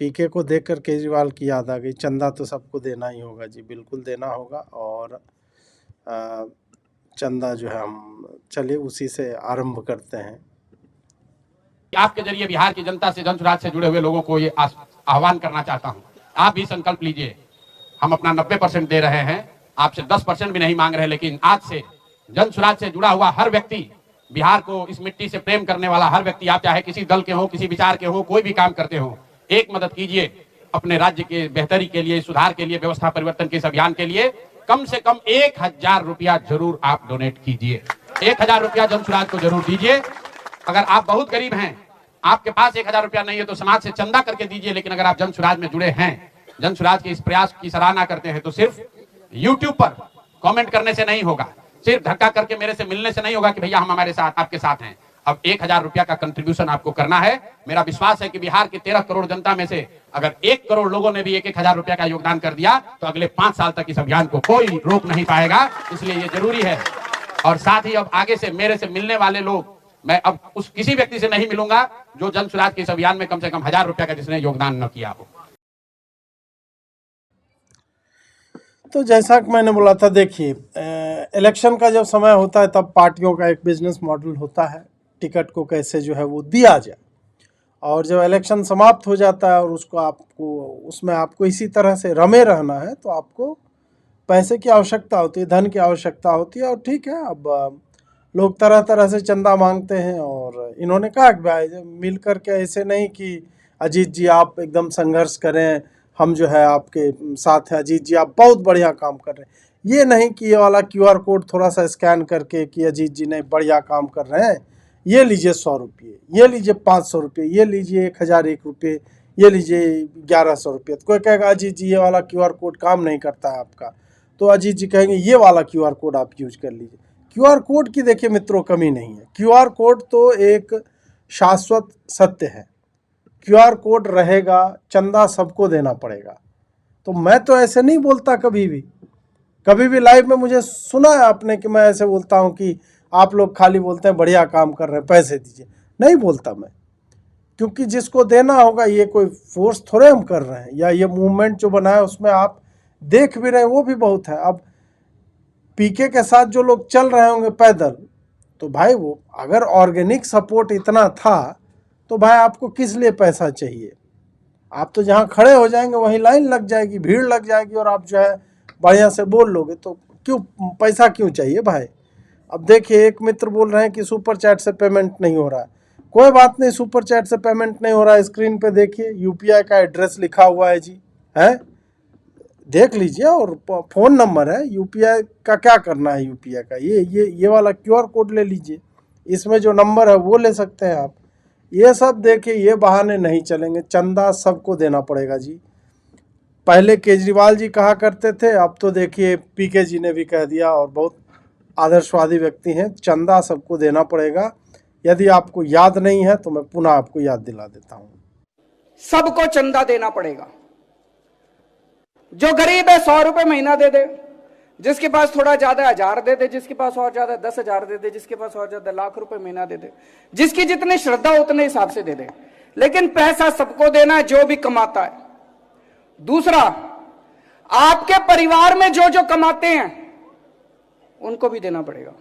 पीके को देखकर केजरीवाल की याद आ गई। चंदा तो सबको देना ही होगा जी, बिल्कुल देना होगा। और चंदा जो है हम चलिए उसी से आरंभ करते हैं। आपके जरिए बिहार की जनता से, जनसुराज से जुड़े हुए लोगों को ये आह्वान करना चाहता हूं, आप भी संकल्प लीजिए। हम अपना 90% दे रहे हैं, आपसे 10% भी नहीं मांग रहे, लेकिन आज से जनसुराज से जुड़ा हुआ हर व्यक्ति, बिहार को, इस मिट्टी से प्रेम करने वाला हर व्यक्ति, आप चाहे किसी दल के हो, किसी विचार के हो, कोई भी काम करते हो, एक मदद कीजिए अपने राज्य के बेहतरी के लिए, सुधार के लिए, व्यवस्था परिवर्तन के इस अभियान के लिए। कम से कम 1000 रुपया जरूर आप डोनेट कीजिए। 1000 रुपया जनसुराज को जरूर दीजिए। अगर आप बहुत गरीब हैं, आपके पास 1000 रुपया नहीं है, तो समाज से चंदा करके दीजिए। लेकिन अगर आप जनसुराज में जुड़े हैं, जनसुराज के इस प्रयास की सराहना करते हैं, तो सिर्फ YouTube पर कमेंट करने से नहीं होगा, सिर्फ धक्का करके मेरे से मिलने से नहीं होगा कि भैया हम हमारे साथ, आपके साथ हैं। अब 1000 रुपया का कंट्रीब्यूशन आपको करना है। मेरा विश्वास है कि बिहार की 13 करोड़ जनता में से अगर 1 करोड़ लोगों ने भी 1000 रुपया का योगदान कर दिया, तो अगले 5 साल तक इस अभियान को कोई रोक नहीं पाएगा। इसलिए ये जरूरी है। और साथ ही अब आगे से मेरे से मिलने वाले लोग, मैं अब उस किसी व्यक्ति से नहीं मिलूंगा जो जनसुराज के इस अभियान में कम से कम 1000 रुपया का जिसने योगदान न किया हो। तो जैसा कि मैंने बोला था, देखिए इलेक्शन का जब समय होता है तब पार्टियों का एक बिजनेस मॉडल होता है, टिकट को कैसे जो है वो दिया जाए। और जब इलेक्शन समाप्त हो जाता है और उसमें आपको इसी तरह से रमे रहना है, तो आपको पैसे की आवश्यकता होती है, धन की आवश्यकता होती है। और ठीक है, अब लोग तरह तरह से चंदा मांगते हैं। और इन्होंने कहा कि भाई मिल कर के, ऐसे नहीं कि अजीत जी आप एकदम संघर्ष करें, हम जो है आपके साथ हैं, अजीत जी आप बहुत बढ़िया काम कर रहे हैं। ये नहीं कि ये वाला QR कोड थोड़ा सा स्कैन करके कि अजीत जी नहीं बढ़िया काम कर रहे हैं, ये लीजिए 100 रुपये, ये लीजिए 500 रुपये, ये लीजिए 1001 रुपये, ये लीजिए 1100 रुपये। तो कोई कहेगा अजीत जी ये वाला QR कोड काम नहीं करता है आपका, तो अजीत जी कहेंगे ये वाला QR कोड आप यूज कर लीजिए। QR कोड की देखिए मित्रों कमी नहीं है। QR कोड तो एक शाश्वत सत्य है। QR कोड रहेगा, चंदा सबको देना पड़ेगा। तो मैं तो ऐसे नहीं बोलता कभी भी लाइव में मुझे सुना है आपने कि मैं ऐसे बोलता हूं कि आप लोग खाली बोलते हैं बढ़िया काम कर रहे हैं पैसे दीजिए। नहीं बोलता मैं, क्योंकि जिसको देना होगा, ये कोई फोर्स थोड़े हम कर रहे हैं, या ये मूवमेंट जो बना है उसमें आप देख भी रहे हैं वो भी बहुत है। अब पीके के साथ जो लोग चल रहे होंगे पैदल, तो भाई वो अगर ऑर्गेनिक सपोर्ट इतना था तो भाई आपको किस लिए पैसा चाहिए? आप तो जहाँ खड़े हो जाएंगे वहीं लाइन लग जाएगी, भीड़ लग जाएगी, और आप जो है बढ़िया से बोल लोगे, तो क्यों पैसा क्यों चाहिए भाई? अब देखिए एक मित्र बोल रहे हैं कि सुपर चैट से पेमेंट नहीं हो रहा है। कोई बात नहीं, सुपर चैट से पेमेंट नहीं हो रहा है, स्क्रीन पे देखिए UPI का एड्रेस लिखा हुआ है जी, है, देख लीजिए, और फ़ोन नंबर है। UPI का क्या करना है? UPI का ये वाला QR कोड ले लीजिए, इसमें जो नंबर है वो ले सकते हैं आप। ये सब देखिए, ये बहाने नहीं चलेंगे। चंदा सबको देना पड़ेगा जी। पहले केजरीवाल जी कहा करते थे, अब तो देखिए PK जी ने भी कह दिया, और बहुत आदर्शवादी व्यक्ति हैं। चंदा सबको देना पड़ेगा। यदि आपको याद नहीं है तो मैं पुनः आपको याद दिला देता हूँ। सबको चंदा देना पड़ेगा। जो गरीब है 100 रुपए महीना दे दे, जिसके पास थोड़ा ज्यादा 1000 दे दे, जिसके पास और ज्यादा 10,000 दे दे, जिसके पास और ज्यादा लाख रुपए महीना दे दे, जिसकी जितनी श्रद्धा उतने हिसाब से दे दे। लेकिन पैसा सबको देना है जो भी कमाता है। दूसरा, आपके परिवार में जो जो कमाते हैं उनको भी देना पड़ेगा।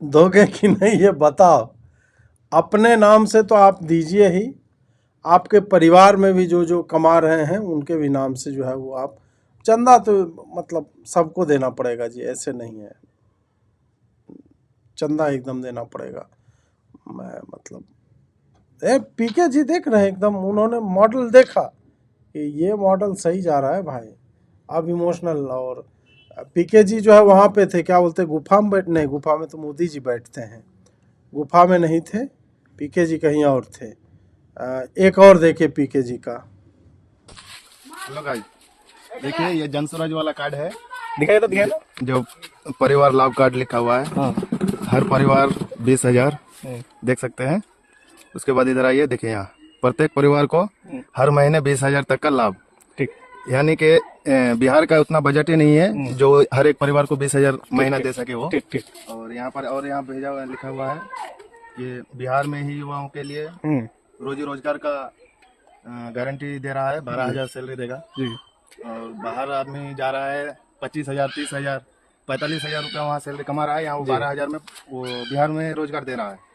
दोगे कि नहीं ये बताओ? अपने नाम से तो आप दीजिए ही, आपके परिवार में भी जो जो कमा रहे हैं उनके भी नाम से जो है वो आप चंदा, तो मतलब सबको देना पड़ेगा जी, ऐसे नहीं है। चंदा एकदम देना पड़ेगा। मैं मतलब PK जी देख रहे हैं, एकदम उन्होंने मॉडल देखा कि ये मॉडल सही जा रहा है भाई। अब इमोशनल, और PK जी जो है वहाँ पे थे, क्या बोलते, गुफा में नहीं, गुफा में तो मोदी जी बैठते हैं, गुफा में नहीं थे, PK जी कहीं और थे। एक और देखिए PK जी का। हेलो गाइस, देखिए ये जनसुराज वाला कार्ड है, दिखाइए जो परिवार लाभ कार्ड लिखा हुआ है। हाँ। हर परिवार 20,000 देख सकते हैं। उसके बाद इधर आइए, देखिए यहाँ प्रत्येक परिवार को हर महीने 20,000 तक का लाभ। ठीक। यानी कि बिहार का उतना बजट ही नहीं है जो हर एक परिवार को 20,000 महीना दे सके वो। ठीक। और यहाँ पर यहाँ भेजा हुआ लिखा हुआ है कि बिहार में ही युवाओं के लिए रोजी रोजगार का गारंटी दे रहा है, 12,000 सैलरी देगा जी। और बाहर आदमी जा रहा है 25,000, 30,000, 45,000 रुपया वहाँ सैलरी कमा रहा है, यहाँ वो 12,000 में वो बिहार में रोजगार दे रहा है।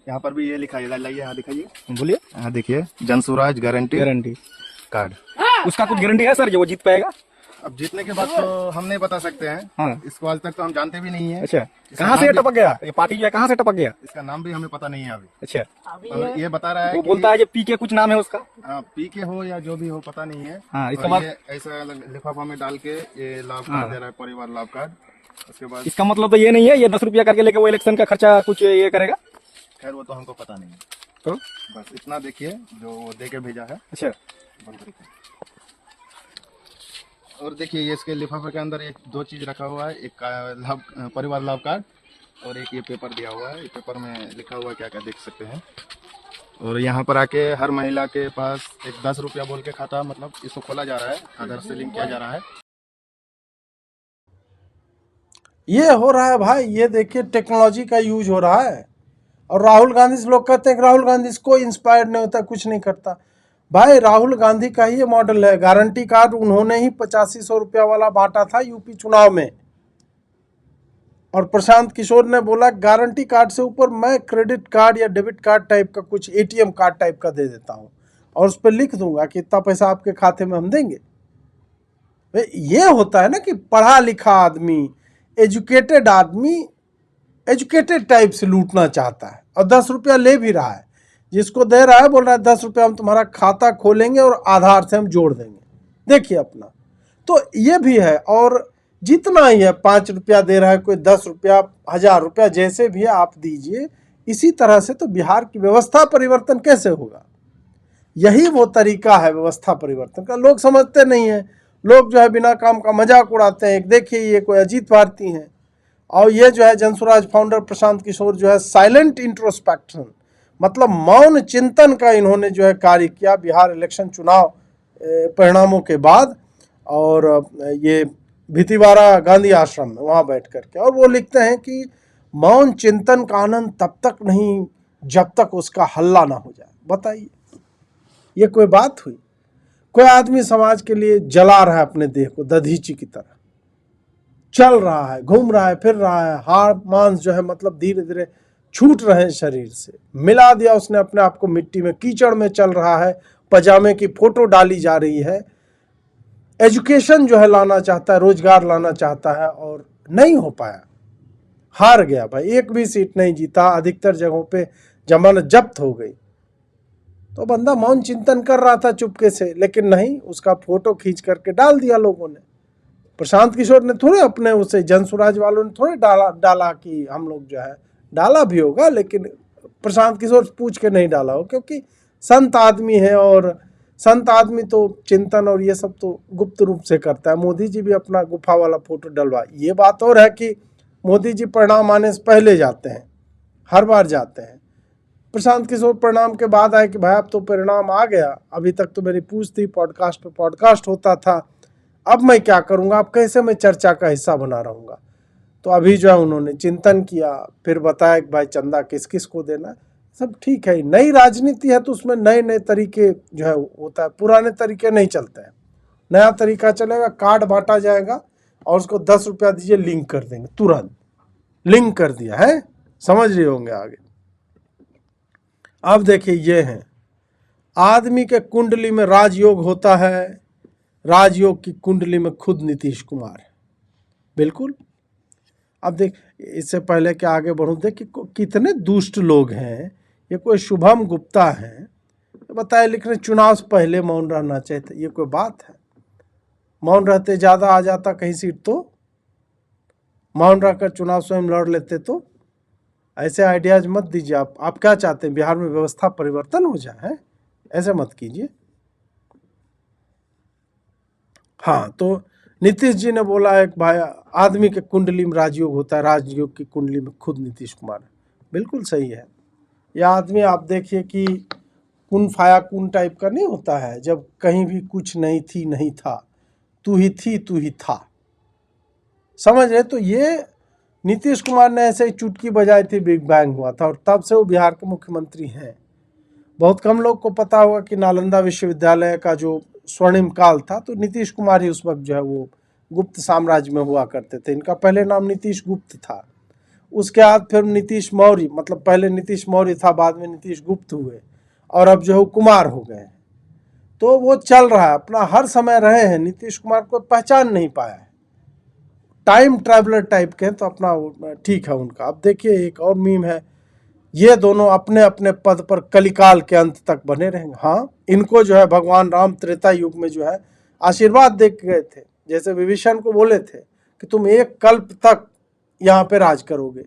यहाँ पर भी ये लिखा है, लाइए यहाँ दिखाइए, बोलिए। यहाँ देखिए, जनसुराज गारंटी गारंटी कार्ड। उसका कुछ गारंटी है सर जो वो जीत पाएगा? अब जीतने के बाद तो हम नहीं बता सकते हैं, हाँ। इसको आज तक तो हम जानते भी नहीं है। अच्छा, कहाँ से ये टपक गया? ये पार्टी जो है कहाँ से टपक गया? इसका नाम भी हमें पता नहीं है अभी। अच्छा, और ये बता रहा है वो कि बोलता है जो पी के कुछ नाम है उसका। पी के हो या जो भी हो पता नहीं है। हाँ, इसका और मतलब ये ऐसा लिफाफा में डाल के ये लाभ कार्ड दे रहा है, परिवार लाभ कार्ड। उसके बाद इसका मतलब तो ये नहीं है ये 10 रुपया करके लेके वो इलेक्शन का खर्चा कुछ ये करेगा? खैर वो तो हमको पता नहीं है, तो बस इतना देखिए जो वो दे के भेजा है। अच्छा, बंद करिए। और देखिए ये इसके लिफाफे के अंदर एक दो चीज रखा हुआ है, एक लाभ परिवार लाभ कार्ड और एक ये पेपर दिया हुआ है। ये पेपर में लिखा हुआ क्या क्या देख सकते हैं। और यहाँ पर आके हर महिला के पास एक 10 रुपया बोल के खाता, मतलब इसको खोला जा रहा है, आधार से लिंक किया जा रहा है। ये हो रहा है भाई, ये देखिए टेक्नोलॉजी का यूज हो रहा है। और राहुल गांधी से लोग कहते हैं कि राहुल गांधी से कोई इंस्पायर्ड नहीं होता, कुछ नहीं करता। भाई राहुल गांधी का ही ये मॉडल है। गारंटी कार्ड उन्होंने ही 8500 रुपया वाला बांटा था यूपी चुनाव में। और प्रशांत किशोर ने बोला गारंटी कार्ड से ऊपर मैं क्रेडिट कार्ड या डेबिट कार्ड टाइप का कुछ एटीएम कार्ड टाइप का दे देता हूं और उस पर लिख दूंगा कि इतना पैसा आपके खाते में हम देंगे। ये होता है ना कि पढ़ा लिखा आदमी, एजुकेटेड आदमी एजुकेटेड टाइप से लूटना चाहता है और 10 रुपया ले भी रहा है। जिसको दे रहा है बोल रहा है 10 रुपया हम तुम्हारा खाता खोलेंगे और आधार से हम जोड़ देंगे, देखिए अपना। तो ये भी है। और जितना ही है, 5 रुपया दे रहा है कोई, 10 रुपया, 1000 रुपया, जैसे भी आप दीजिए। इसी तरह से तो बिहार की व्यवस्था परिवर्तन कैसे होगा? यही वो तरीका है व्यवस्था परिवर्तन का। लोग समझते नहीं है, लोग जो है बिना काम का मजाक उड़ाते हैं। देखिए ये कोई अजीत भारती हैं और ये जो है जनसुराज फाउंडर प्रशांत किशोर जो है साइलेंट इंट्रोस्पेक्शन, मतलब मौन चिंतन का इन्होंने जो है कार्य किया बिहार इलेक्शन चुनाव परिणामों के बाद। और ये भितीवाड़ा गांधी आश्रम में वहाँ बैठ करके, और वो लिखते हैं कि मौन चिंतन का आनंद तब तक नहीं जब तक उसका हल्ला ना हो जाए। बताइए ये कोई बात हुई? कोई आदमी समाज के लिए जला रहा है अपने देह को दधीची की तरह, चल रहा है, घूम रहा है, फिर रहा है, हाड़ मांस जो है मतलब धीरे धीरे छूट रहे हैं शरीर से, मिला दिया उसने अपने आप को मिट्टी में, कीचड़ में चल रहा है, पजामे की फोटो डाली जा रही है। एजुकेशन जो है लाना चाहता है, रोजगार लाना चाहता है और नहीं हो पाया, हार गया भाई। एक भी सीट नहीं जीता, अधिकतर जगहों पे जमानत जब्त हो गई। तो बंदा मौन चिंतन कर रहा था चुपके से, लेकिन नहीं, उसका फोटो खींच करके डाल दिया लोगों ने। प्रशांत किशोर ने थोड़े अपने उसे, जनसुराज वालों ने थोड़े डाला कि हम लोग जो है, डाला भी होगा लेकिन प्रशांत किशोर पूछ के नहीं डाला हो, क्योंकि संत आदमी है और संत आदमी तो चिंतन और ये सब तो गुप्त रूप से करता है। मोदी जी भी अपना गुफा वाला फोटो डलवा। ये बात और है कि मोदी जी परिणाम आने से पहले जाते हैं, हर बार जाते हैं। प्रशांत किशोर परिणाम के बाद आए कि भाई अब तो परिणाम आ गया, अभी तक तो मेरी पूछ थी, पॉडकास्ट पे पॉडकास्ट होता था, अब मैं क्या करूँगा, अब कैसे मैं चर्चा का हिस्सा बना रहूँगा। तो अभी जो है उन्होंने चिंतन किया, फिर बताया कि भाई चंदा किस किस को देना। सब ठीक है, नई राजनीति है तो उसमें नए नए तरीके जो है होता है, पुराने तरीके नहीं चलते हैं। नया तरीका चलेगा, कार्ड बांटा जाएगा और उसको 10 रुपया दीजिए, लिंक कर देंगे, तुरंत लिंक कर दिया है, समझ रहे होंगे आगे। अब देखिए ये है, आदमी के कुंडली में राजयोग होता है, राजयोग की कुंडली में खुद नीतीश कुमार है, बिल्कुल। अब देख, इससे पहले कि आगे बढ़ूं, देख कि कितने दुष्ट लोग हैं। ये कोई शुभम गुप्ता है, बताए लिख रहे चुनाव से पहले मौन रहना चाहिए। ये कोई बात है? मौन रहते ज़्यादा आ जाता कहीं सीट तो, मौन रहकर चुनाव स्वयं लड़ लेते तो। ऐसे आइडियाज मत दीजिए आप क्या चाहते हैं, बिहार में व्यवस्था परिवर्तन हो जाए? ऐसे मत कीजिए। हाँ, तो नीतीश जी ने बोला है भाई आदमी के कुंडली में राजयोग होता है, राजयोग की कुंडली में खुद नीतीश कुमार है, बिल्कुल सही है। यह आदमी आप देखिए कि कुन फाया कुन टाइप का नहीं होता है, जब कहीं भी कुछ नहीं थी नहीं था, तू ही थी तू ही था, समझ रहे? तो ये नीतीश कुमार ने ऐसे ही चुटकी बजाई थी, बिग बैंग हुआ था और तब से वो बिहार के मुख्यमंत्री हैं। बहुत कम लोग को पता होगा कि नालंदा विश्वविद्यालय का जो स्वर्णिम काल था तो नीतीश कुमार ही उस वक्त जो है वो गुप्त साम्राज्य में हुआ करते थे। इनका पहले नाम नीतीश गुप्त था। उसके बाद फिर नीतीश मौर्य, मतलब पहले नीतीश मौर्य था, बाद में नीतीश गुप्त हुए और अब जो है कुमार हो गए। तो वो चल रहा है अपना, हर समय रहे हैं। नीतीश कुमार को पहचान नहीं पाया है, टाइम ट्रैवलर टाइप के, तो अपना ठीक है उनका। अब देखिए एक और मीम है, ये दोनों अपने अपने पद पर कलिकाल के अंत तक बने रहेंगे। हाँ, इनको जो है भगवान राम त्रेता युग में जो है आशीर्वाद दे के गए थे, जैसे विभीषण को बोले थे कि तुम एक कल्प तक यहाँ पे राज करोगे।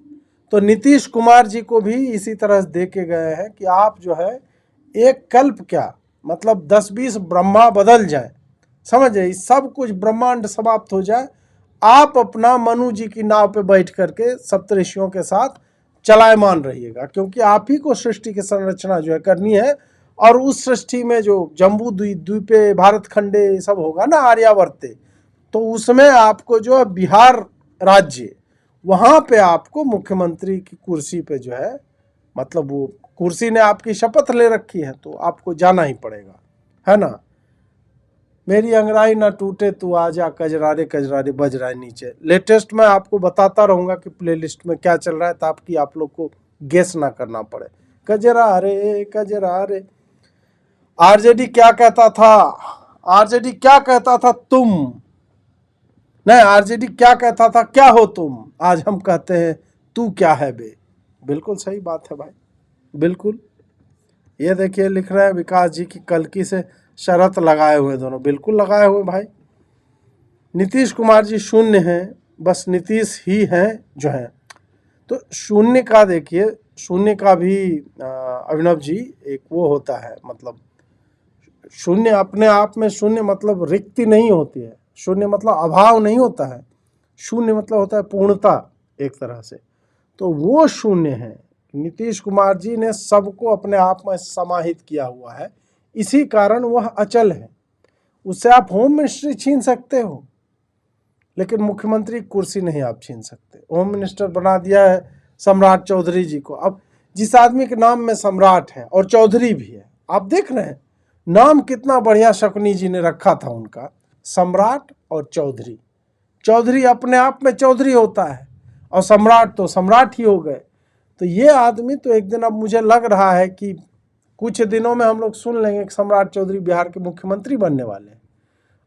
तो नीतीश कुमार जी को भी इसी तरह दे के गए हैं कि आप जो है एक कल्प क्या, मतलब 10-20 ब्रह्मा बदल जाए, समझे, सब कुछ ब्रह्मांड समाप्त हो जाए, आप अपना मनु जी की नाव पे बैठ करके सप्तऋषियों के साथ चलायमान रहिएगा, क्योंकि आप ही को सृष्टि की संरचना जो है करनी है। और उस सृष्टि में जो जम्बू द्वीपे, भारत खंडे सब होगा ना, आर्यावर्ते, तो उसमें आपको जो है बिहार राज्य, वहाँ पे आपको मुख्यमंत्री की कुर्सी पे जो है, मतलब वो कुर्सी ने आपकी शपथ ले रखी है तो आपको जाना ही पड़ेगा, है ना। मेरी अंगड़ाई ना टूटे तू आजा, कजरारे कजरारे बज रहा है नीचे। लेटेस्ट मैं आपको बताता रहूँगा कि प्लेलिस्ट में क्या चल रहा है, ताकि आप लोग को गेस ना करना पड़े। कजरारे कजरारे। आरजेडी क्या कहता था, आरजेडी क्या कहता था तुम, नहीं, आरजेडी क्या कहता था क्या हो तुम, आज हम कहते हैं तू क्या है बे। बिल्कुल सही बात है भाई, बिल्कुल। ये देखिए लिख रहे हैं विकास जी की कल्कि से शरत लगाए हुए, दोनों बिल्कुल लगाए हुए भाई। नीतीश कुमार जी शून्य हैं, बस नीतीश ही हैं जो हैं। तो शून्य का देखिए, शून्य का भी अभिनव जी एक वो होता है, मतलब शून्य अपने आप में, शून्य मतलब रिक्ति नहीं होती है, शून्य मतलब अभाव नहीं होता है, शून्य मतलब होता है पूर्णता एक तरह से। तो वो शून्य है। नीतीश कुमार जी ने सबको अपने आप में समाहित किया हुआ है, इसी कारण वह अचल है। उससे आप होम मिनिस्ट्री छीन सकते हो, लेकिन मुख्यमंत्री कुर्सी नहीं आप छीन सकते। होम मिनिस्टर बना दिया है सम्राट चौधरी जी को। अब जिस आदमी के नाम में सम्राट है और चौधरी भी है, आप देख रहे हैं नाम कितना बढ़िया शकुनी जी ने रखा था उनका, सम्राट और चौधरी। चौधरी अपने आप में चौधरी होता है और सम्राट तो सम्राट ही हो गए। तो ये आदमी तो एक दिन, अब मुझे लग रहा है कि कुछ दिनों में हम लोग सुन लेंगे कि सम्राट चौधरी बिहार के मुख्यमंत्री बनने वाले हैं।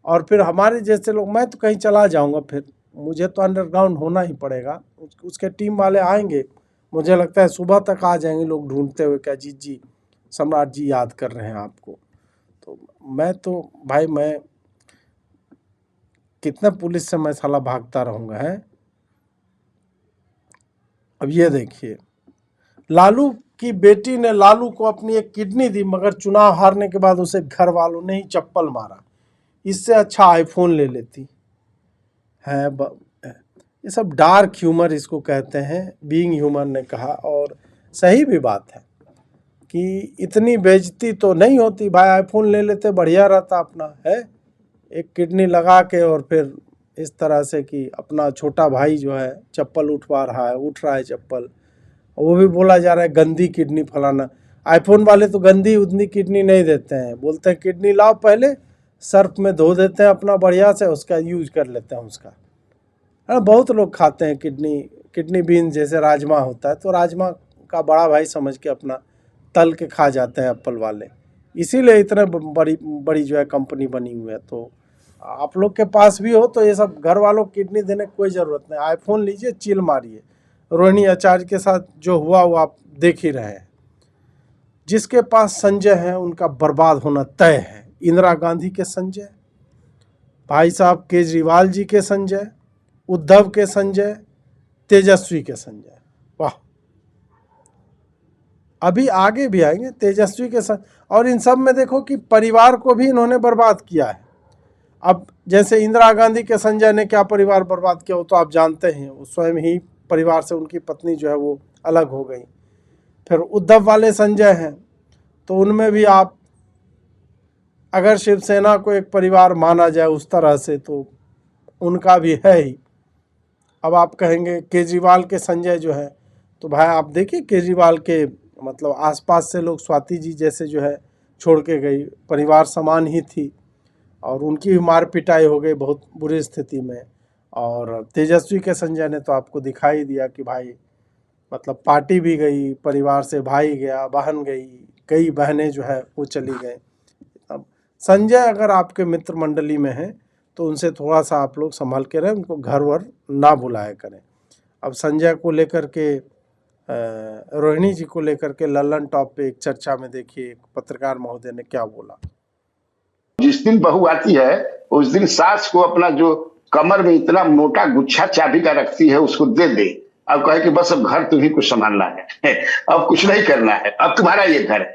और फिर हमारे जैसे लोग, मैं तो कहीं चला जाऊंगा, फिर मुझे तो अंडरग्राउंड होना ही पड़ेगा। उसके टीम वाले आएंगे, मुझे लगता है सुबह तक आ जाएंगे लोग ढूंढते हुए, क्या जीत जी सम्राट जी याद कर रहे हैं आपको। तो मैं तो भाई, मैं कितने पुलिस से मैं साला भागता रहूँगा है। अब ये देखिए, लालू की बेटी ने लालू को अपनी एक किडनी दी, मगर चुनाव हारने के बाद उसे घर वालों ने ही चप्पल मारा। इससे अच्छा आईफोन ले लेती है। ये सब डार्क ह्यूमर इसको कहते हैं, बीइंग ह्यूमर ने कहा, और सही भी बात है कि इतनी बेइज्जती तो नहीं होती भाई। आईफोन ले लेते, बढ़िया रहता अपना, है एक किडनी लगा के, और फिर इस तरह से कि अपना छोटा भाई जो है चप्पल उठवा रहा है, उठ रहा है चप्पल, वो भी बोला जा रहा है गंदी किडनी फलाना। आईफोन वाले तो गंदी उतनी किडनी नहीं देते हैं, बोलते हैं किडनी लाओ, पहले सर्फ में धो देते हैं अपना बढ़िया से, उसका यूज कर लेते हैं उसका, है। बहुत लोग खाते हैं किडनी बीन, जैसे राजमा होता है, तो राजमा का बड़ा भाई समझ के अपना तल के खा जाते हैं एप्पल वाले। इसीलिए इतने बड़ी जो है कंपनी बनी हुई है। तो आप लोग के पास भी हो तो ये सब घर वालों को किडनी देने की कोई ज़रूरत नहीं, आईफोन लीजिए, चिल मारिए। रोहिणी आचार्य के साथ जो हुआ वो आप देख ही रहे हैं। जिसके पास संजय है उनका बर्बाद होना तय है। इंदिरा गांधी के संजय, भाई साहब केजरीवाल जी के संजय, उद्धव के संजय, तेजस्वी के संजय, वाह, अभी आगे भी आएंगे तेजस्वी के संजय। और इन सब में देखो कि परिवार को भी इन्होंने बर्बाद किया है। अब जैसे इंदिरा गांधी के संजय ने क्या परिवार बर्बाद किया, वो तो आप जानते हैं, वो स्वयं ही परिवार से, उनकी पत्नी जो है वो अलग हो गई। फिर उद्धव वाले संजय हैं, तो उनमें भी आप अगर शिवसेना को एक परिवार माना जाए उस तरह से, तो उनका भी है ही। अब आप कहेंगे केजरीवाल के संजय जो है, तो भाई आप देखिए केजरीवाल के मतलब आसपास से लोग स्वाति जी जैसे जो है छोड़ के गई, परिवार समान ही थी और उनकी भी मार पिटाई हो गई बहुत बुरी स्थिति में। और तेजस्वी के संजय ने तो आपको दिखाई दिया कि भाई मतलब पार्टी भी गई, परिवार से भाई गया, बहन गई, कई बहनें जो है वो चली गई। अब संजय अगर आपके मित्र मंडली में हैं तो उनसे थोड़ा सा आप लोग संभल के रहें, उनको घर वर ना बुलाया करें। अब संजय को लेकर के रोहिणी जी को लेकर के लल्लन टॉप पे एक चर्चा में देखिए पत्रकार महोदय ने क्या बोला। जिस दिन बहू आती है उस दिन सास को अपना जो कमर में इतना मोटा गुच्छा चाबी का रखती है उसको दे दे, अब कहे कि बस अब घर तुम्ही कुछ संभालना है, अब कुछ नहीं करना है, अब तुम्हारा ये घर है।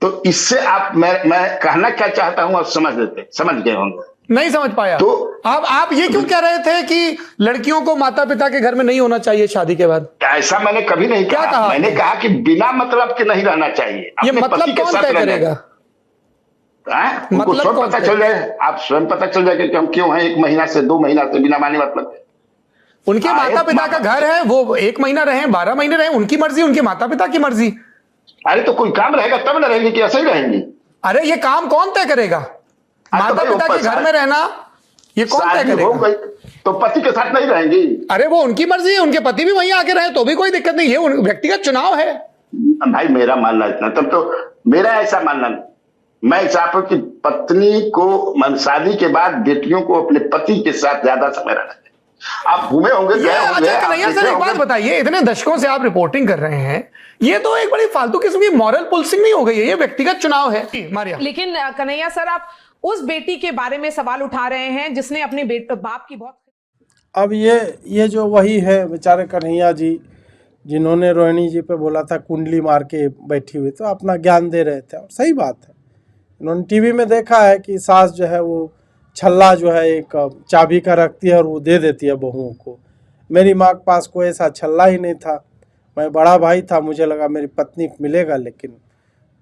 तो इससे आप मैं कहना क्या चाहता हूं आप समझ गए होंगे। नहीं समझ पाया। तो आप ये क्यों कह रहे थे कि लड़कियों को माता पिता के घर में नहीं होना चाहिए शादी के बाद? ऐसा मैंने कभी नहीं कहा। मैंने कहा कि बिना मतलब के नहीं रहना चाहिए। ये मतलब कौन तय करेगा? उनको स्वयं पता चल जाए, आप स्वयं पता चल जाए कि हम क्यों हैं 1 महीना से 2 महीना से बिना माने मतलब। उनके माता पिता का घर है, वो 1 महीना रहे 12 महीने रहे, उनकी मर्जी, उनके माता पिता की मर्जी। अरे तो कोई काम रहेगा तब न रहेंगे कि ऐसे ही रहेंगे? अरे ये काम कौन तय करेगा? माता पिता के घर में रहना ये कौन तय करेगा? तो पति के साथ नहीं रहेंगी? अरे वो उनकी मर्जी है, उनके पति भी वहीं आके रहे तो भी कोई दिक्कत नहीं है, व्यक्तिगत चुनाव है। भाई मेरा मानना इतना, तब तो मेरा ऐसा मानना नहीं। मैं चाहता हूं कि पत्नी को शादी के बाद बेटियों को अपने पति के साथ ज्यादा समय रहना चाहिए। आप घूमे होंगे, गए होंगे। अच्छा कन्हैया सर एक बात बताइए, इतने दशकों से आप रिपोर्टिंग कर रहे हैं, ये तो एक बड़ी फालतू किस्म की मॉरल पुलिसिंग नहीं हो गई है, ये व्यक्तिगत चुनाव है। मारिया, लेकिन कन्हैया सर आप उस बेटी के बारे में सवाल उठा रहे हैं जिसने अपने बाप की बहुत। अब ये जो वही है बेचारे कन्हैया जी जिन्होंने रोहिणी जी पे बोला था कुंडली मार के बैठी हुई, तो अपना ज्ञान दे रहे थे और सही बात है। उन्होंने टीवी में देखा है कि सास जो है वो छल्ला जो है एक चाबी का रखती है और वो दे देती है बहुओं को। मेरी माँ के पास कोई ऐसा छल्ला ही नहीं था, मैं बड़ा भाई था, मुझे लगा मेरी पत्नी को मिलेगा, लेकिन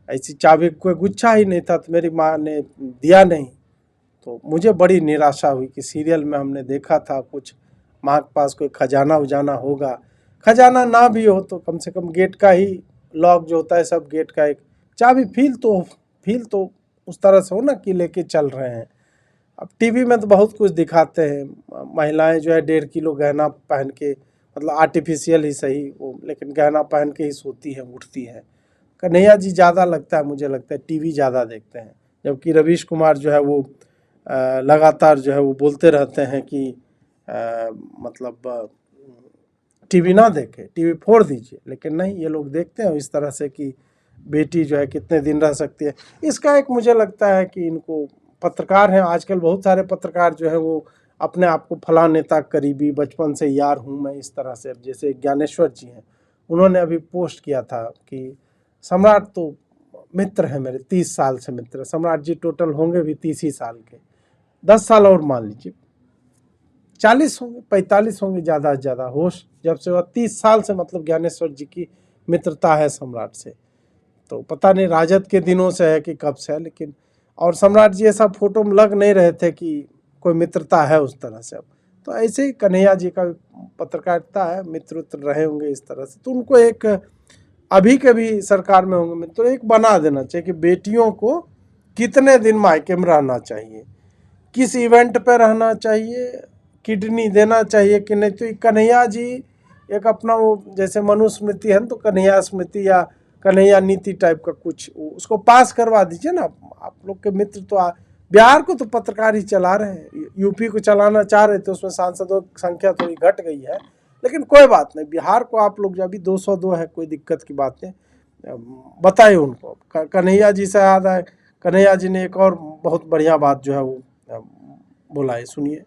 ऐसी चाबी कोई गुच्छा ही नहीं था तो मेरी माँ ने दिया नहीं। तो मुझे बड़ी निराशा हुई कि सीरियल में हमने देखा था कुछ माँ के पास कोई खजाना उजाना होगा, खजाना ना भी हो तो कम से कम गेट का ही लॉक जो होता है सब गेट का एक चाबी फील तो उस तरह से हो ना कि लेके चल रहे हैं। अब टीवी में तो बहुत कुछ दिखाते हैं, महिलाएं जो है 1.5 किलो गहना पहन के, मतलब आर्टिफिशियल ही सही वो, लेकिन गहना पहन के ही सोती है उठती है। कन्हैया जी ज़्यादा लगता है, मुझे लगता है टीवी ज़्यादा देखते हैं, जबकि रवीश कुमार जो है वो लगातार जो है वो बोलते रहते हैं कि मतलब टीवी ना देखे, टीवी फोड़ दीजिए, लेकिन नहीं, ये लोग देखते हैं इस तरह से कि बेटी जो है कितने दिन रह सकती है। इसका एक मुझे लगता है कि इनको पत्रकार हैं आजकल, बहुत सारे पत्रकार जो है वो अपने आप को फला नेता करीबी बचपन से यार हूँ मैं इस तरह से। जैसे ज्ञानेश्वर जी हैं, उन्होंने अभी पोस्ट किया था कि सम्राट तो मित्र है मेरे, 30 साल से मित्र। सम्राट जी टोटल होंगे भी 30 ही साल के, 10 साल और मान लीजिए 40 होंगे, 45 होंगे ज़्यादा से ज़्यादा। होश जब से वह 30 साल से मतलब ज्ञानेश्वर जी की मित्रता है सम्राट से, तो पता नहीं राजद के दिनों से है कि कब से है, लेकिन और सम्राट जी ऐसा फोटो में लग नहीं रहे थे कि कोई मित्रता है उस तरह से। अब तो ऐसे ही कन्हैया जी का पत्रकारिता है, मित्र रहे होंगे इस तरह से। तो उनको एक अभी के भी सरकार में होंगे मित्र, एक बना देना चाहिए कि बेटियों को कितने दिन मायके में रहना चाहिए, किस इवेंट पे रहना चाहिए, किडनी देना चाहिए कि नहीं। तो कन्हैया जी एक अपना वो जैसे मनुस्मृति है तो कन्हैया स्मृति या कन्हैया नीति टाइप का कुछ उसको पास करवा दीजिए ना। आप लोग के मित्र तो बिहार को तो पत्रकार ही चला रहे हैं, यूपी को चलाना चाह रहे थे, उसमें सांसदों की संख्या थोड़ी घट गई है, लेकिन कोई बात नहीं, बिहार को आप लोग जो अभी 202 है, कोई दिक्कत की बात नहीं, बताइए उनको। कन्हैया जी से याद आए, कन्हैया जी ने एक और बहुत बढ़िया बात जो है वो बोला है, सुनिए।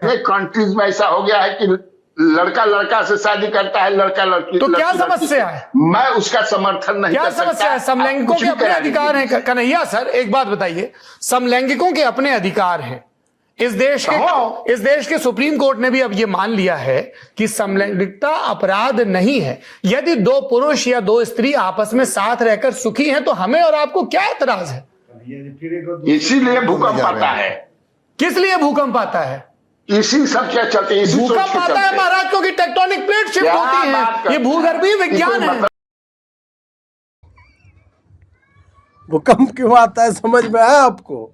कंट्रीज में ऐसा हो गया है कि लड़का लड़का से शादी करता है, लड़का लड़की। तो क्या समस्या है? मैं उसका समर्थन नहीं क्या समस्या है? समलैंगिकों के अपने अधिकार हैं कन्हैया सर, एक बात बताइए, समलैंगिकों के अपने अधिकार हैं। इस देश के सुप्रीम कोर्ट ने भी अब ये मान लिया है कि समलैंगिकता अपराध नहीं है। यदि 2 पुरुष या 2 स्त्री आपस में साथ रहकर सुखी हैं तो हमें और आपको क्या एतराज है? इसीलिए भूकंप आता है। किस लिए भूकंप आता है? इसी सब क्या चलते हैं, भूकंप आता है महाराज, क्योंकि टेक्टोनिक प्लेट शिफ्ट होती है, ये भूगर्भीय विज्ञान है। भूकंप क्यों आता है समझ में आया आपको?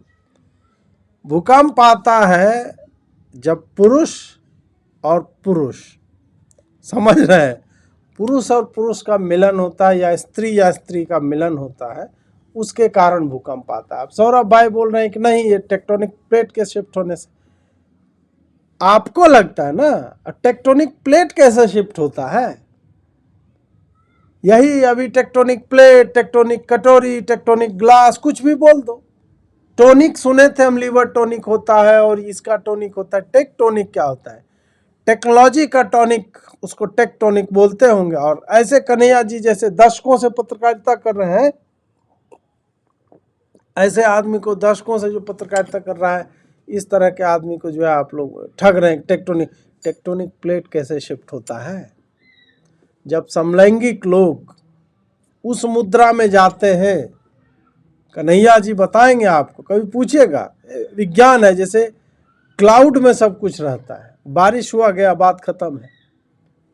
भूकंप आता है जब पुरुष और पुरुष, समझ रहे हैं, पुरुष और पुरुष का मिलन होता है या स्त्री का मिलन होता है, उसके कारण भूकंप आता है। अब सौरभ भाई बोल रहे हैं कि नहीं, ये टेक्टोनिक प्लेट के शिफ्ट होने से। आपको लगता है ना, टेक्टोनिक प्लेट कैसे शिफ्ट होता है? यही अभी टेक्टोनिक प्लेट, टेक्टोनिक कटोरी, टेक्टोनिक ग्लास, कुछ भी बोल दो। टोनिक सुने थे हम, लीवर टोनिक होता है और इसका टोनिक होता है। टेक्टोनिक क्या होता है? टेक्नोलॉजी का टॉनिक, उसको टेक्टोनिक बोलते होंगे। और ऐसे कन्हैया जी जैसे दशकों से पत्रकारिता कर रहे हैं, ऐसे आदमी को दशकों से जो पत्रकारिता कर रहा है, इस तरह के आदमी को जो है आप लोग ठग रहे हैं। टेक्टोनिक प्लेट कैसे शिफ्ट होता है? जब समलैंगिक लोग उस मुद्रा में जाते हैं, कन्हैया जी बताएंगे आपको, कभी पूछिएगा, विज्ञान है, जैसे क्लाउड में सब कुछ रहता है, बारिश हुआ गया, बात खत्म है।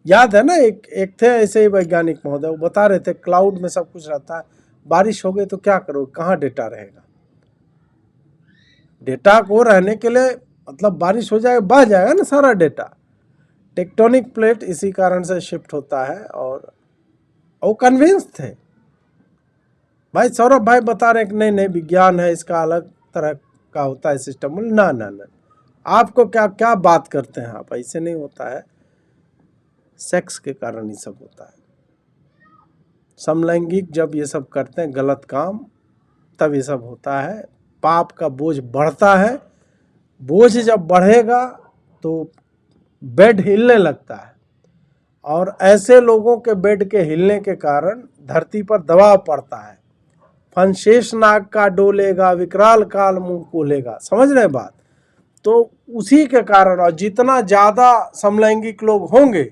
याद है ना, एक थे ऐसे ही वैज्ञानिक महोदय, वो बता रहे थे क्लाउड में सब कुछ रहता है, बारिश हो गई तो क्या करोगे, कहाँ डेटा रहेगा? डेटा को रहने के लिए मतलब बारिश हो जाएगा, बह जाएगा ना सारा डेटा। टेक्टोनिक प्लेट इसी कारण से शिफ्ट होता है। और वो कन्विंस थे भाई। सौरभ भाई बता रहे कि नहीं विज्ञान है, इसका अलग तरह का होता है सिस्टम। ना ना ना, आपको क्या क्या बात करते हैं आप? ऐसे नहीं होता है, सेक्स के कारण ही सब होता है। समलैंगिक जब ये सब करते हैं गलत काम, तब ये सब होता है। पाप का बोझ बढ़ता है। बोझ जब बढ़ेगा तो बेड हिलने लगता है, और ऐसे लोगों के बेड के हिलने के कारण धरती पर दबाव पड़ता है। फनशेष नाग का डोलेगा, विकराल काल मुंह खोलेगा। समझ रहे बात? तो उसी के कारण, और जितना ज़्यादा समलैंगिक लोग होंगे,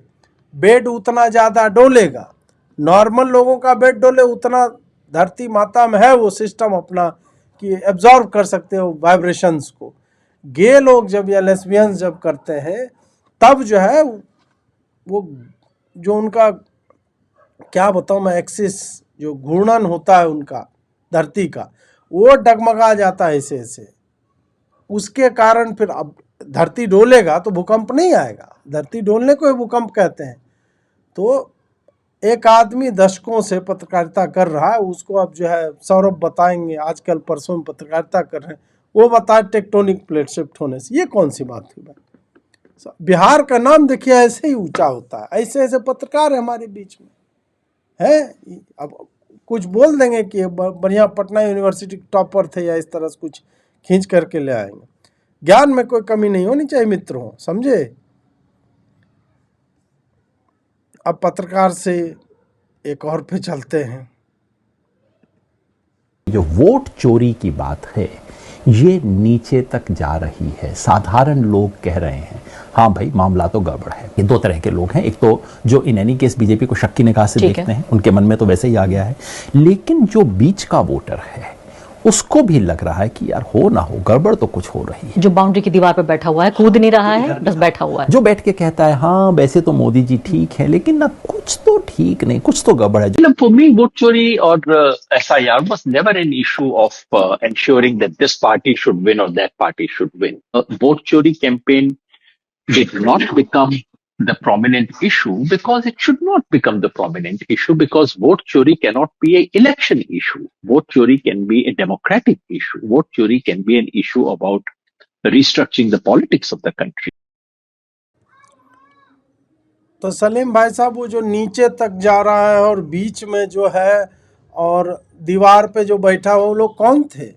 बेड उतना ज़्यादा डोलेगा। नॉर्मल लोगों का बेड डोले उतना धरती माता में है वो सिस्टम अपना कि एब्जॉर्ब कर सकते हो वाइब्रेशंस को। गे लोग जब या लेस्बियंस जब करते हैं, तब जो है वो जो उनका क्या बताऊँ मैं, एक्सिस जो घूर्णन होता है उनका धरती का, वो डगमगा जाता है ऐसे ऐसे। उसके कारण फिर अब धरती डोलेगा तो भूकंप नहीं आएगा। धरती डोलने को ही भूकंप कहते हैं। तो एक आदमी दशकों से पत्रकारिता कर रहा है, उसको अब जो है सौरभ बताएंगे, आजकल परसों में पत्रकारिता कर रहे हैं, वो बताए टेक्टोनिक प्लेट शिफ्ट होने से। ये कौन सी बात हुई भाई? बिहार का नाम देखिए ऐसे ही ऊंचा होता है। ऐसे ऐसे पत्रकार है हमारे बीच में है। अब कुछ बोल देंगे कि बढ़िया पटना यूनिवर्सिटी टॉपर थे या इस तरह से कुछ खींच करके ले आएंगे। ज्ञान में कोई कमी नहीं होनी चाहिए मित्रों, समझे? अब पत्रकार से एक और पे चलते हैं। जो वोट चोरी की बात है, ये नीचे तक जा रही है। साधारण लोग कह रहे हैं हाँ भाई मामला तो गड़बड़ है। ये दो तरह के लोग हैं, एक तो जो इन एनी केस बीजेपी को शक की निगाह से देखते हैं, उनके मन में तो वैसे ही आ गया है। लेकिन जो बीच का वोटर है उसको भी लग रहा है कि यार हो ना हो गड़बड़ तो कुछ हो रही है। जो बाउंड्री की दीवार पे बैठा हुआ है, कूद नहीं रहा है, बस बैठा हुआ है। जो बैठ के कहता है हाँ वैसे तो मोदी जी ठीक है, लेकिन ना कुछ तो ठीक नहीं, कुछ तो गड़बड़ है। For me, vote chori or SIR was never an issue of ensuring that this party should win or that party should win. Vote chori campaign did not become the prominent issue because it should not become the prominent issue, because vote chori cannot be an election issue. Vote chori can be a democratic issue. Vote chori can be an issue about restructuring the politics of the country. तो सलीम भाई साहब, वो जो नीचे तक जा रहा है और बीच में जो है और दीवार पे जो बैठा हुआ, वो लोग कौन थे?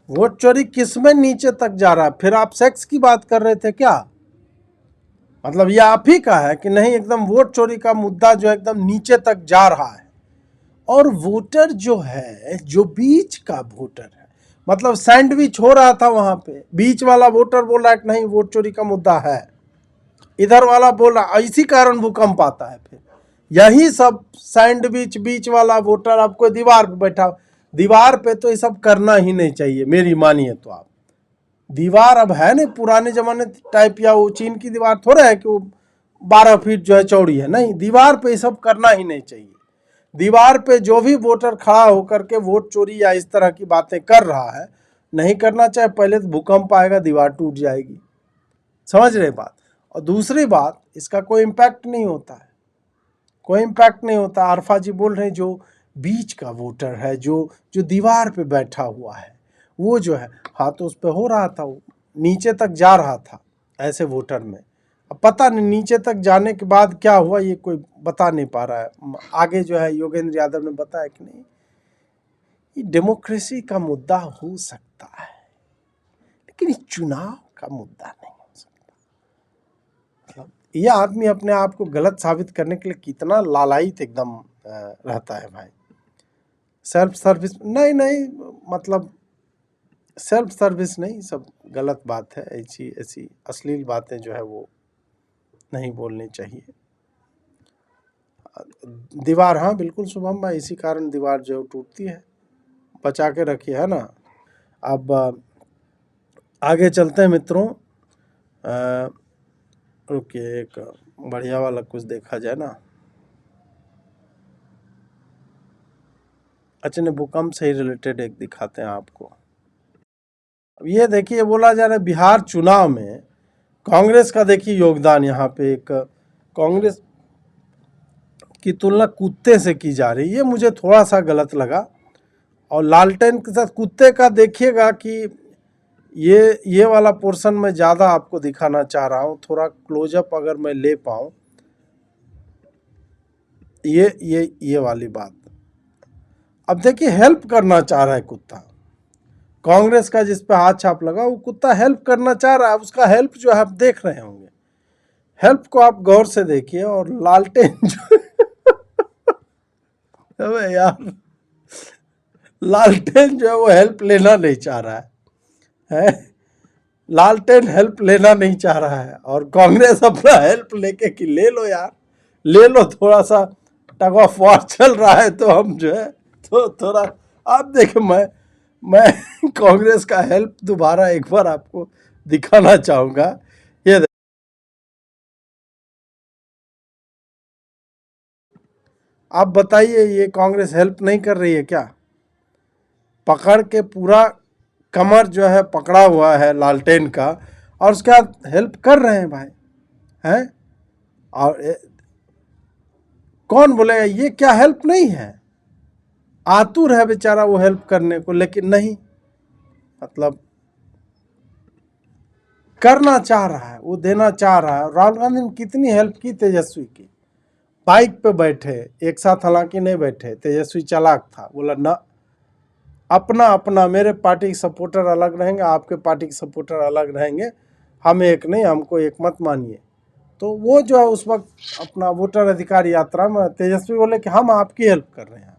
वोट चोरी किस में नीचे तक जा रहा है? फिर आप सेक्स की बात कर रहे थे क्या? मतलब ये आप ही का है कि नहीं एकदम वोट चोरी का मुद्दा जो एकदम नीचे तक जा रहा है? और वोटर जो है, जो बीच का वोटर है, मतलब सैंडविच हो रहा था वहां पे, बीच वाला वोटर बोल रहा है कि नहीं वोट चोरी का मुद्दा है, इधर वाला बोल रहा, इसी कारण भूकंप आता है। फिर यही सब सैंडविच बीच वाला वोटर आपको दीवार पे बैठा, दीवार पे तो ये सब करना ही नहीं चाहिए मेरी मानिए तो। आप दीवार अब है नहीं पुराने जमाने टाइप, या वो चीन की दीवार थोड़ा है कि वो 12 फीट जो है चौड़ी है, नहीं, दीवार पे ये सब करना ही नहीं चाहिए। दीवार पे जो भी वोटर खड़ा होकर के वोट चोरी या इस तरह की बातें कर रहा है, नहीं करना चाहे, पहले तो भूकंप आएगा, दीवार टूट जाएगी। समझ रहे बात। और दूसरी बात, इसका कोई इम्पैक्ट नहीं होता है, कोई इम्पैक्ट नहीं होता। आरफा जी बोल रहे हैं जो बीच का वोटर है, जो दीवार पे बैठा हुआ है, वो जो है, हाँ तो उस पर हो रहा था, वो नीचे तक जा रहा था ऐसे वोटर में। अब पता नहीं नीचे तक जाने के बाद क्या हुआ, ये कोई बता नहीं पा रहा है। आगे जो है योगेंद्र यादव ने बताया कि नहीं, ये डेमोक्रेसी का मुद्दा हो सकता है, लेकिन ये चुनाव का मुद्दा नहीं हो सकता। मतलब ये आदमी अपने आप को गलत साबित करने के लिए कितना लालायित एकदम रहता है भाई। सेल्फ सर्विस नहीं, मतलब सेल्फ सर्विस नहीं, सब गलत बात है। ऐसी अश्लील बातें जो है वो नहीं बोलनी चाहिए। दीवार, हाँ बिल्कुल शुभम भाई, इसी कारण दीवार जो टूटती है, बचा के रखिए, है ना। अब आगे चलते हैं मित्रों। रुकिए, एक बढ़िया वाला कुछ देखा जाए ना। अच्छा, ने भूकंप से ही रिलेटेड एक दिखाते हैं आपको। अब ये देखिए, बोला जा रहा है बिहार चुनाव में कांग्रेस का देखिए योगदान। यहाँ पे एक कांग्रेस की तुलना कुत्ते से की जा रही है, ये मुझे थोड़ा सा गलत लगा। और लालटेन के साथ कुत्ते का देखिएगा कि ये वाला पोर्शन मैं ज़्यादा आपको दिखाना चाह रहा हूँ, थोड़ा क्लोजअप अगर मैं ले पाऊँ। ये वाली बात। अब देखिए, हेल्प करना चाह रहा है कुत्ता, कांग्रेस का जिस पे हाथ छाप लगा, वो कुत्ता हेल्प करना चाह रहा है। उसका हेल्प जो है आप देख रहे होंगे, हेल्प को आप गौर से देखिए। और लालटेन जो अबे यार, लालटेन जो है वो हेल्प लेना नहीं चाह रहा है। लालटेन हेल्प लेना नहीं चाह रहा है, और कांग्रेस अपना हेल्प लेके कि ले लो यार, ले लो, थोड़ा सा टग ऑफ वॉर चल रहा है, तो हम जो है तो थोड़ा आप देखें, मैं कांग्रेस का हेल्प दोबारा एक बार आपको दिखाना चाहूँगा। ये आप बताइए, ये कांग्रेस हेल्प नहीं कर रही है क्या? पकड़ के पूरा कमर जो है पकड़ा हुआ है लालटेन का, और उसके बाद हेल्प कर रहे हैं भाई, हैं? और कौन बोलेगा ये क्या हेल्प नहीं है? आतुर है बेचारा वो हेल्प करने को, लेकिन नहीं, मतलब करना चाह रहा है, वो देना चाह रहा है। राहुल गांधी ने कितनी हेल्प की तेजस्वी की, बाइक पे बैठे एक साथ, हालांकि नहीं बैठे, तेजस्वी चालाक था, बोला ना, अपना अपना, मेरे पार्टी के सपोर्टर अलग रहेंगे, आपके पार्टी के सपोर्टर अलग रहेंगे, हम एक नहीं, हमको एक मत मानिए। तो वो जो है उस वक्त अपना वोटर अधिकार यात्रा में तेजस्वी बोले कि हम आपकी हेल्प कर रहे हैं,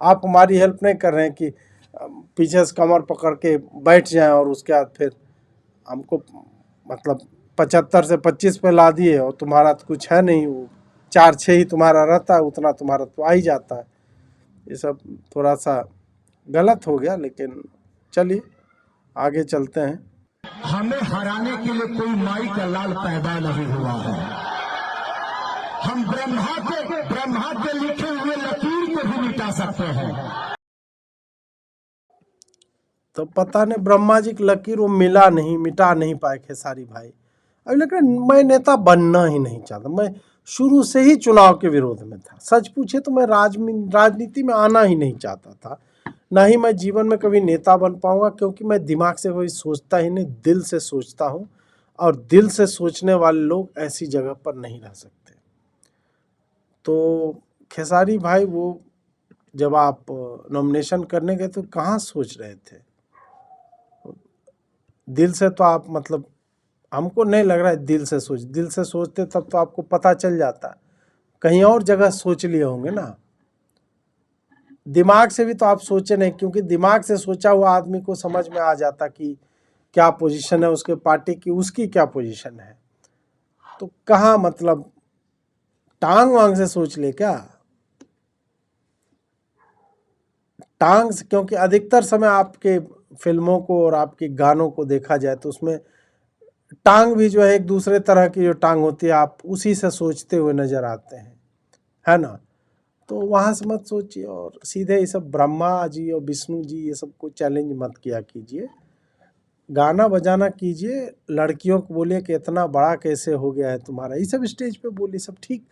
आप हमारी हेल्प नहीं कर रहे हैं कि पीछे से कमर पकड़ के बैठ जाएं और उसके बाद फिर हमको मतलब 75 से 25 पे ला दिए, और तुम्हारा तो कुछ है नहीं, वो 4-6 ही तुम्हारा रहता है, उतना तुम्हारा तो आ ही जाता है। ये सब थोड़ा सा गलत हो गया, लेकिन चलिए आगे चलते हैं। हमें हराने के लिए कोई माई का लाल पैदा नहीं हुआ है। हम ब्रह्मा के लिखे हुए लकीर को भी मिटा सकते हैं। तो पता नहीं ब्रह्मा जी की लकीर वो मिटा नहीं पाए खेसारी भाई। अब लेकिन मैं नेता बनना ही नहीं चाहता, मैं शुरू से ही चुनाव के विरोध में था। सच पूछे तो मैं राजनीति में आना ही नहीं चाहता था, ना ही मैं जीवन में कभी नेता बन पाऊंगा, क्योंकि मैं दिमाग से कोई सोचता ही नहीं, दिल से सोचता हूं, और दिल से सोचने वाले लोग ऐसी जगह पर नहीं रह सकते। तो खेसारी भाई, वो जब आप नॉमिनेशन करने गए तो कहाँ सोच रहे थे? दिल से तो आप, मतलब हमको नहीं लग रहा है दिल से सोचते तब तो आपको पता चल जाता, कहीं और जगह सोच लिए होंगे ना। दिमाग से भी तो आप सोचे नहीं, क्योंकि दिमाग से सोचा हुआ आदमी को समझ में आ जाता कि क्या पोजीशन है उसके पार्टी की, उसकी क्या पोजीशन है। तो कहाँ, मतलब टांग वांग से सोच ले क्या? टांग से, क्योंकि अधिकतर समय आपके फिल्मों को और आपके गानों को देखा जाए तो उसमें टांग भी जो है एक दूसरे तरह की जो टांग होती है, आप उसी से सोचते हुए नजर आते हैं, है ना। तो वहाँ से मत सोचिए और सीधे ये सब ब्रह्मा जी और विष्णु जी ये सब को चैलेंज मत किया कीजिए। गाना बजाना कीजिए, लड़कियों को बोलिए कि इतना बड़ा कैसे हो गया है तुम्हारा, ये सब स्टेज पे बोलिए, सब ठीक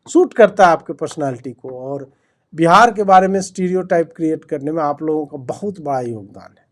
सूट करता है आपके पर्सनालिटी को। और बिहार के बारे में स्टीरियोटाइप क्रिएट करने में आप लोगों का बहुत बड़ा योगदान है।